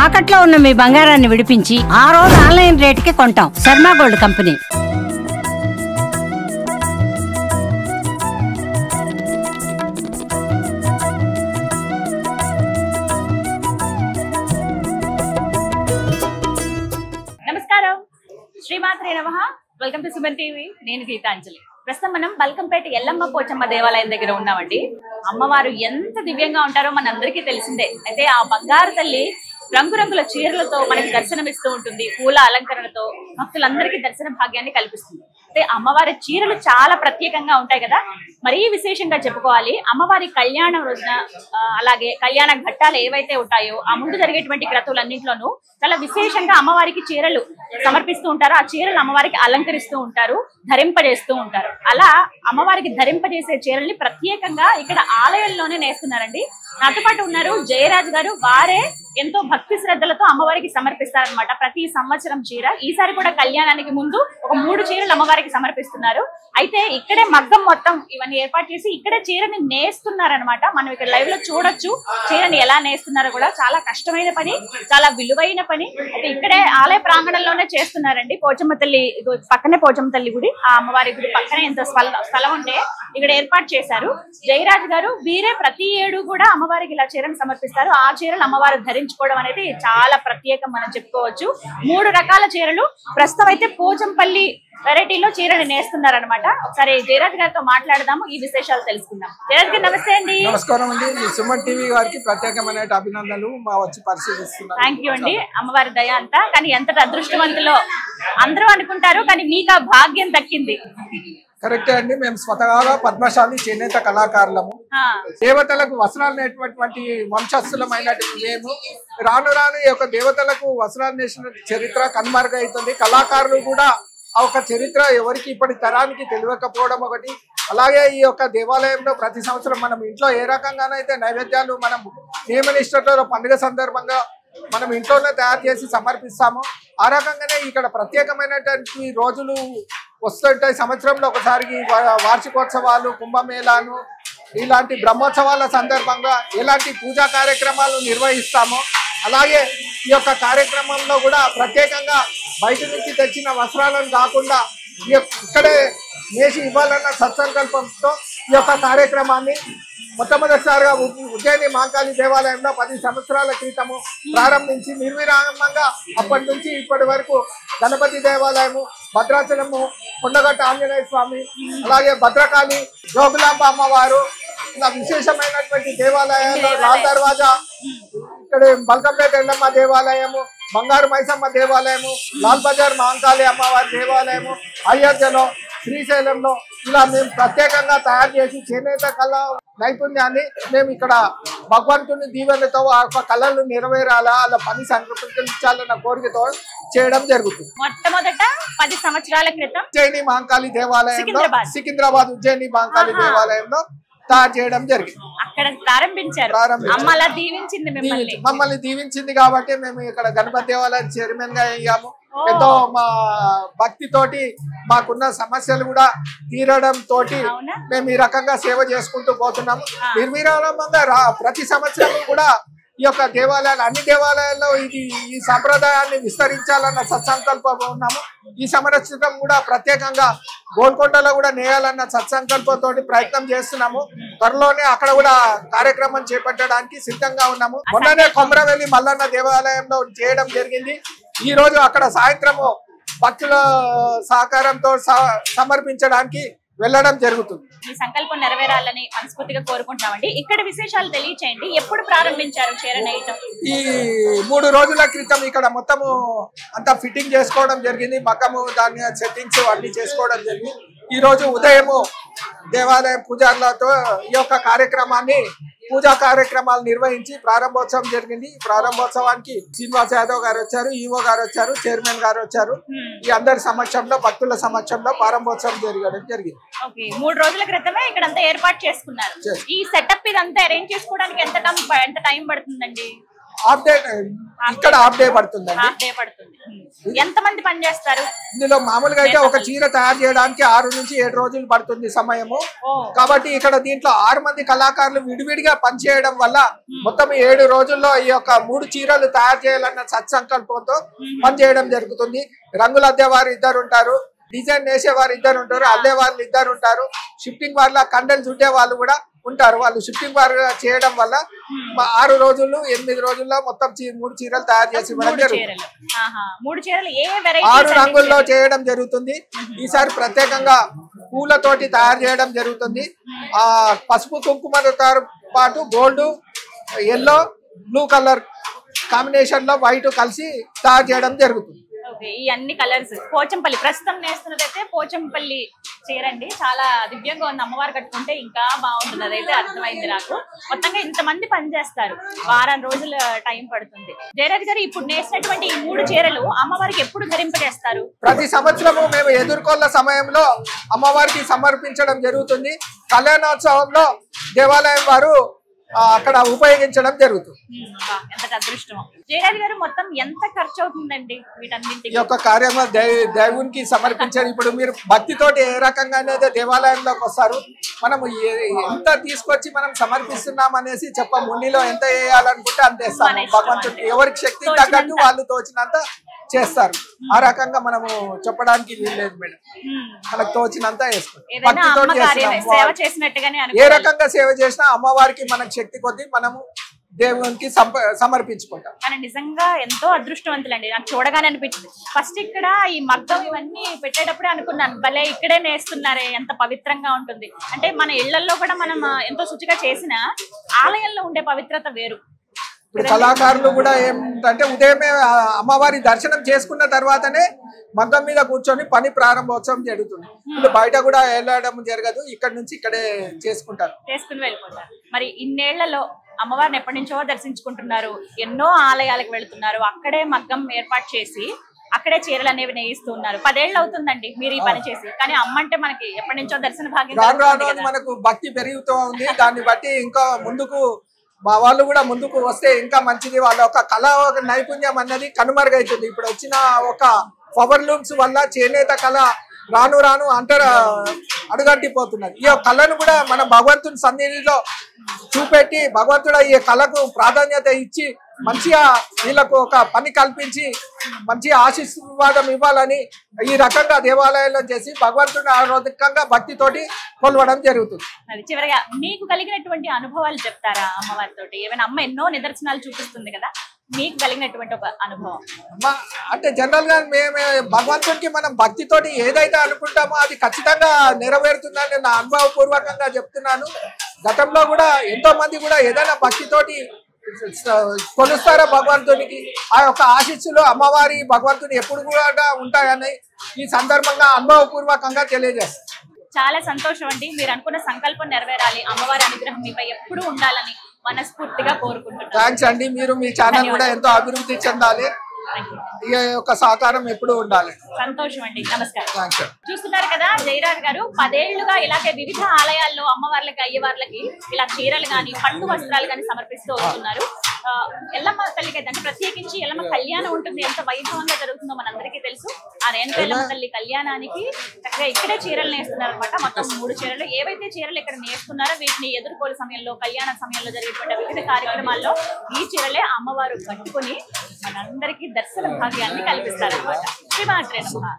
తాకట్లో ఉన్న మీ బంగారాన్ని విడిపించి ఆ రోజు ఆన్లైన్ రేటుకి కొంటాం. Sharma gold company. నమస్కారం, శ్రీమాత్రే నమః. Welcome to Suman TV. నేను గీతాంజలి. ప్రస్తుతం మనం బల్కంపేట ఎల్లమ్మ పోచమ్మ దేవాలయం దగ్గర ఉన్నామండి. అమ్మవారు ఎంత దివ్యంగా ఉంటారో మనందరికీ తెలిసిందే. అయితే ఆ బంగారు తల్లి రంగురంగుల చీరలతో మనకి దర్శనమిస్తూ ఉంటుంది. పూల అలంకరణతో భక్తులందరికీ దర్శన భాగ్యాన్ని కల్పిస్తుంది. అయితే అమ్మవారి చీరలు చాలా ప్రత్యేకంగా ఉంటాయి కదా. మరీ విశేషంగా చెప్పుకోవాలి, అమ్మవారి కళ్యాణం రోజున అలాగే కళ్యాణ ఘట్టాలు ఏవైతే ఉంటాయో ఆ ముందు జరిగేటువంటి క్రతువులన్నింటిలోనూ చాలా విశేషంగా అమ్మవారికి చీరలు సమర్పిస్తూ ఉంటారు. ఆ చీరలు అమ్మవారికి అలంకరిస్తూ ఉంటారు, ధరింపజేస్తూ ఉంటారు. అలా అమ్మవారికి ధరింపజేసే చీరల్ని ప్రత్యేకంగా ఇక్కడ ఆలయంలోనే నేస్తున్నారండి. నాతో పాటు ఉన్నారు జయరాజ్ గారు. వారే ఎంతో భక్తి శ్రద్ధలతో అమ్మవారికి సమర్పిస్తారనమాట ప్రతి సంవత్సరం చీర. ఈసారి కూడా కళ్యాణానికి ముందు ఒక 3 చీరలు అమ్మవారికి సమర్పిస్తున్నారు. అయితే ఇక్కడే మగ్గం మొత్తం ఇవన్నీ ఏర్పాటు చేసి ఇక్కడే చీరని నేస్తున్నారనమాట. మనం ఇక్కడ లైవ్ లో చూడొచ్చు చీరని ఎలా నేస్తున్నారో కూడా. చాలా కష్టమైన పని, చాలా విలువైన పని. అయితే ఇక్కడే ఆలయ ప్రాంగణంలోనే చేస్తున్నారండి. పోచమ్మ తల్లి పక్కనే పోచమ్మ తల్లి గుడి, ఆ అమ్మవారి గుడి పక్కనే ఎంత స్థలం ఉంటే ఇక్కడ ఏర్పాటు చేశారు. జయరాజ్ గారు వీరే ప్రతి ఏడు కూడా అమ్మవారికి ఇలా చీరను సమర్పిస్తారు. ఆ చీరలు అమ్మవారు ధరించుకోవడం అనేది చాలా ప్రత్యేకం మనం చెప్పుకోవచ్చు. 3 రకాల చీరలు ప్రస్తుతం అయితే పోచంపల్లి వెరైటీలో చీరని నేస్తున్నారనమాట. ఒకసారి జయరాజ్ గారితో మాట్లాడదాము, ఈ విశేషాలు తెలుసుకుందాం. జయరాజ్ గారు నమస్తే అండి. నమస్కారం అండి. సుమన్ టీవీ వారికి ప్రత్యేకమైన అభినందనలు. మా వచ్చి పరిశీలిస్తున్నారు. థ్యాంక్ యూ అండి. అమ్మవారి దయ అంతా. కానీ ఎంతటి అదృష్టవంతులో అందరూ అనుకుంటారు, కానీ మీకు ఆ భాగ్యం దక్కింది. కరెక్టే అండి. మేము స్వతహాగా పద్మశాలి చేనేత కళాకారులము. దేవతలకు వస్త్రాలు నేటువంటి వంశస్థులమైనటువంటి మేము రాను రాను ఈ యొక్క దేవతలకు వస్త్రాలు నేసిన చరిత్ర కనుమరుగైతుంది. కళాకారులు కూడా ఆ ఒక చరిత్ర ఎవరికి ఇప్పటి తరానికి తెలియకపోవడం ఒకటి. అలాగే ఈ యొక్క దేవాలయంలో ప్రతి సంవత్సరం మనం ఇంట్లో ఏ రకంగానైతే నైవేద్యాలు మనం నియమనిష్టతో పండుగ సందర్భంగా మనం ఇంట్లోనే తయారు చేసి సమర్పిస్తాము, ఆ రకంగానే ఇక్కడ ప్రత్యేకమైనటువంటి రోజులు వస్తుంటాయి. సంవత్సరంలో ఒకసారి వార్షికోత్సవాలు, కుంభమేళాను, ఇలాంటి బ్రహ్మోత్సవాల సందర్భంగా ఎలాంటి పూజా కార్యక్రమాలు నిర్వహిస్తామో అలాగే ఈ యొక్క కార్యక్రమంలో కూడా ప్రత్యేకంగా బయట నుంచి తెచ్చిన వస్త్రాలను కాకుండా ఇక్కడే నేసి ఇవ్వాలన్న సత్సంకల్పంతో ఈ యొక్క కార్యక్రమాన్ని మొట్టమొదటిసారిగా ఉజ్జయిని మహంకాళి దేవాలయంలో 10 సంవత్సరాల క్రితము ప్రారంభించి నిర్విరామంగా అప్పటి నుంచి ఇప్పటి వరకు గణపతి దేవాలయము, భద్రాచలము, కొండగట్ట ఆంజనేయ స్వామి, అలాగే భద్రకాళి, జోగులాంబ అమ్మవారు, ఇలా విశేషమైనటువంటి దేవాలయాలు, లాల్ దర్వాజా, ఇక్కడ బల్కంపేట ఎల్లమ్మ దేవాలయము, బంగారు మైసమ్మ దేవాలయము, లాల్ బజార్ మహంకాళి అమ్మవారి దేవాలయము, అయోధ్యలో, శ్రీశైలంలో ఇలా మేము ప్రత్యేకంగా తయారు చేసి చేనేత కళ నైపుణ్యాన్ని మేము ఇక్కడ భగవంతుని దీవెనతో ఆ కళలు నెరవేరాలా, అలా పని సంకల్పించాలన్న కోరికతో చేయడం జరుగుతుంది. మొట్టమొదట 10 సంవత్సరాల క్రితం ఉజ్జయిని మహంకాళి దేవాలయంలో, సికింద్రాబాద్ ఉజ్జయిని మహంకాళి దేవాలయంలో తయారు చేయడం జరిగింది. అక్కడ ప్రారంభించారు. అమ్మలా దీవించింది మమ్మల్ని దీవించింది కాబట్టి మేము ఇక్కడ గణపతి దేవాలయం చైర్మన్ గా అయ్యాము. ఎంతో మా భక్తి తోటి మాకున్న సమస్యలు కూడా తీరడం తోటి మేము ఈ రకంగా సేవ చేసుకుంటూ పోతున్నాము. నిర్విరామంగా ప్రతి సంవత్సరం కూడా ఈ యొక్క దేవాలయాలు, అన్ని దేవాలయాల్లో ఈ సంప్రదాయాన్ని విస్తరించాలన్న సత్సంకల్పం ఉన్నాము. ఈ సంవత్సరం కూడా ప్రత్యేకంగా గోల్కొండలో కూడా నేయాలన్న సత్సంకల్పంతో ప్రయత్నం చేస్తున్నాము. త్వరలోనే అక్కడ కూడా కార్యక్రమం చేపట్టడానికి సిద్ధంగా ఉన్నాము. మొన్ననే కొమరవెల్లి మల్లన్న దేవాలయంలో చేయడం జరిగింది. ఈ రోజు అక్కడ సాయంత్రము భక్తుల సహకారంతో సమర్పించడానికి వెళ్ళడం జరుగుతుంది. ఈ సంకల్పం నెరవేరాలని మనస్ఫూర్తిగా కోరుకుంటున్నామండి. ఇక్కడ విశేషాలు తెలియచేయండి. ఎప్పుడు ప్రారంభించారు చీర నేయటం? ఈ 3 రోజుల క్రితం ఇక్కడ మొత్తము అంతా ఫిట్టింగ్ చేసుకోవడం జరిగింది. మగ్గము దాని సెట్టింగ్స్ అన్ని చేసుకోవడం జరిగింది. ఈ రోజు ఉదయము దేవాలయ పూజారులతో ఈ యొక్క కార్యక్రమాన్ని పూజా కార్యక్రమాలు నిర్వహించి ప్రారంభోత్సవం జరిగింది. ప్రారంభోత్సవానికి శ్రీనివాస్ యాదవ్ గారు వచ్చారు, ఈవో గారు వచ్చారు, చైర్మన్ గారు వచ్చారు. ఈ అందరి సమక్షంలో, భక్తుల సమక్షంలో ప్రారంభోత్సవం జరగడం జరిగింది. 3 రోజుల క్రితమే ఇక్కడ అంతా ఏర్పాటు చేసుకున్నారు. ఈ సెటప్ ఇదంతా అరేంజ్ చేసుకోవడానికి ఎంత టైం పడుతుందండి? అప్డేట్ ఇక్కడ అప్డేట్ పడుతుందండి. ఎంత మంది పని చేస్తారు ఇందులో? మామూలుగా అయితే ఒక చీర తయారు చేయడానికి 6 నుంచి 7 రోజులు పడుతుంది సమయము. కాబట్టి ఇక్కడ దీంట్లో 6 మంది కళాకారులు విడివిడిగా పనిచేయడం వల్ల మొత్తం 7 రోజుల్లో ఈ యొక్క 3 చీరలు తయారు చేయాలన్న సత్సంకల్పంతో పనిచేయడం జరుగుతుంది. రంగులు అద్దేవారు 2 ఉంటారు, డిజైన్ వేసేవారు 2 ఉంటారు, అల్లే వాళ్ళు 2 ఉంటారు, షిఫ్టింగ్ వాళ్ళ కండలు చుట్టే వాళ్ళు కూడా ఉంటారు. వాళ్ళు షిఫ్టింగ్ వారు చేయడం వల్ల 6 రోజులు 8 రోజుల్లో మొత్తం 3 చీరలు తయారు చేసి ఇవ్వడం జరుగుతుంది. 6 రంగుల్లో చేయడం జరుగుతుంది. ఈసారి ప్రత్యేకంగా పూలతోటి తయారు చేయడం జరుగుతుంది. పసుపు కుంకుమతో పాటు gold, yellow, blue colour combination లో వైట్ కలిసి తయారు చేయడం జరుగుతుంది. ఈ అన్ని కలర్స్ పోచంపల్లి ప్రస్తుతం నేస్తున్నదైతే పోచంపల్లి చీరండి. చాలా దివ్యంగా ఉంది. అమ్మవారు కట్టుకుంటే ఇంకా బాగుంటుంది, అదైతే అర్థమైంది నాకు. మొత్తంగా ఇంతమంది పనిచేస్తారు, వారం రోజుల టైం పడుతుంది. జయరాజ్ గారు, ఇప్పుడు నేసినటువంటి ఈ 3 చీరలు అమ్మవారికి ఎప్పుడు ధరింపజేస్తారు? ప్రతి సంవత్సరము మేము ఎదుర్కొన్న సమయంలో అమ్మవారికి సమర్పించడం జరుగుతుంది. కళ్యాణోత్సవంలో దేవాలయం వారు అక్కడ ఉపయోగించడం జరుగుతుంది. ఎంత అదృష్టం. జయరాజ్ గారు, మొత్తం ఎంత ఖర్చు అవుతుందండి వీటన్నింటికి? ఈ యొక్క కార్యక్రమం దేవునికి సమర్పించారు. ఇప్పుడు మీరు భక్తితోటి ఏ రకంగా అనేది దేవాలయంలోకి వస్తారు, మనము ఎంత తీసుకొచ్చి మనం సమర్పిస్తున్నాం అనేసి చెప్పం. ఉండిలో ఎంత వేయాలనుకుంటే అంత వేస్తాము. భగవంతుడు ఎవరికి శక్తి తగ్గట్టు వాళ్ళు తోచినంత చేస్తారు. ఆ రకంగా మనము చెప్పడానికి వీల్లేదు మేడం. మనకు తోచినంత వేసుకుంటాం. భక్తితోటి ఏ రకంగా సేవ చేసినా అమ్మవారికి మనకు శక్తి కొద్దీ మనము దేవునికి సమర్పించుకుంటాం. కానీ నిజంగా ఎంతో అదృష్టవంతులండి. నాకు చూడగానే అనిపించింది. ఫస్ట్ ఇక్కడ ఈ మగ్గం ఇవన్నీ పెట్టేటప్పుడే అనుకున్నాను, భలే ఇక్కడే నేస్తున్నారే, ఎంత పవిత్రంగా ఉంటుంది. అంటే మన ఇళ్లలో కూడా మనం ఎంతో శుచిగా చేసిన ఆలయంలో ఉండే పవిత్రత వేరు. ఇప్పుడు కళాకారులు కూడా ఏమిటంటే ఉదయమే అమ్మవారి దర్శనం చేసుకున్న తర్వాతనే మగ్గం మీద కూర్చొని పని ప్రారంభోత్సవం జరుగుతుంది. ఇప్పుడు బయట కూడా వెళ్ళడం జరగదు, ఇక్కడ నుంచి ఇక్కడే చేసుకుని వెళ్ళిపోతారు. మరి ఇన్నేళ్లలో అమ్మవారిని ఎప్పటి నుంచో దర్శించుకుంటున్నారు, ఎన్నో ఆలయాలకు వెళ్తున్నారు, అక్కడే మగ్గం ఏర్పాటు చేసి అక్కడే చీరలు అనేవి నేయిస్తున్నారు. 10 ఏళ్ళు అవుతుందండి మీరు ఈ పని చేసి. కానీ అమ్మ అంటే మనకి ఎప్పటి నుంచో దర్శన భాగ్యం, మనకు భక్తి పెరుగుతూ ఉంది. దాన్ని బట్టి ఇంకా ముందుకు మా వాళ్ళు కూడా ముందుకు వస్తే ఇంకా మంచిది. వాళ్ళ ఒక కళ నైపుణ్యం అన్నది కనుమరుగైతుంది. ఇప్పుడు వచ్చిన ఒక పవర్ లూమ్స్ వల్ల చేనేత కళ రాను రాను అడుగంటిపోతున్నది. ఈ కళను కూడా మన భగవంతుని సన్నిధిలో చూపెట్టి భగవంతుడు ఈ కళకు ప్రాధాన్యత ఇచ్చి మంచిగా వీళ్ళకు ఒక పని కల్పించి మంచి ఆశీర్వాదం ఇవ్వాలని ఈ రకంగా దేవాలయాల్లో చేసి భగవంతుని ఆరోగ్యంగా భక్తితోటి కొలవడం జరుగుతుంది. చివరిగా మీకు కలిగినటువంటి అనుభవాలు చెప్తారా అమ్మవారితో? ఏమైనా అమ్మ ఎన్నో నిదర్శనాలు చూపిస్తుంది కదా, మీకు కలిగినటువంటి ఒక అనుభవం? అంటే జనరల్ గా మేము భగవంతునికి మనం భక్తితోటి ఏదైతే అనుకుంటామో అది ఖచ్చితంగా నెరవేరుతుందని నా అనుభవపూర్వకంగా చెప్తున్నాను. గతంలో కూడా ఎంతో మంది కూడా ఏదైనా భక్తితోటి కొలుస్తారో భగవంతునికి ఆ యొక్క ఆశీస్సులు అమ్మవారి భగవంతుని ఎప్పుడు కూడా ఉంటాయని ఈ సందర్భంగా అనుభవపూర్వకంగా తెలియజేస్తారు. చాలా సంతోషం అండి. మీరు అనుకున్న సంకల్పం నెరవేరాలి, అమ్మవారి అనుగ్రహం మీపై ఎప్పుడు ఉండాలని మనస్ఫూర్తిగా కోరుకుంటున్నాను. థ్యాంక్స్ అండి. మీరు మీ ఛానల్ కూడా ఎంతో అభివృద్ధి చెందాలి, ఈ యొక్క సహకారం ఎప్పుడు ఉండాలి. సంతోషం అండి. నమస్కారం. చూస్తున్నారు కదా, జయరాజ్ గారు 10 ఏళ్లుగా ఇలాగే వివిధ ఆలయాల్లో అమ్మవార్లకి అయ్యవార్లకి ఇలా చీరలు గాని పట్టు వస్త్రాలు గాని సమర్పిస్తూ వస్తున్నారు. ఎల్లమ్మ తల్లికి అయితే అంటే ప్రత్యేకించి ఎల్లమ్మ కళ్యాణం ఉంటుంది, ఎంత వైభవంగా జరుగుతుందో మనందరికీ తెలుసు. ఆ రేణుక ఎల్లమ్మ తల్లి కళ్యాణానికి చక్కగా ఇక్కడే చీరలు నేస్తున్నారు అనమాట. మొత్తం 3 చీరలు. ఏవైతే చీరలు ఇక్కడ నేస్తున్నారో వీటిని ఎదుర్కోలు సమయంలో, కళ్యాణ సమయంలో జరిగేటువంటి వివిధ కార్యక్రమాల్లో ఈ చీరలే అమ్మవారు కట్టుకుని మనందరికీ దర్శన భాగ్యాన్ని కల్పిస్తారనమాట. శ్రీమాత్రే నమః.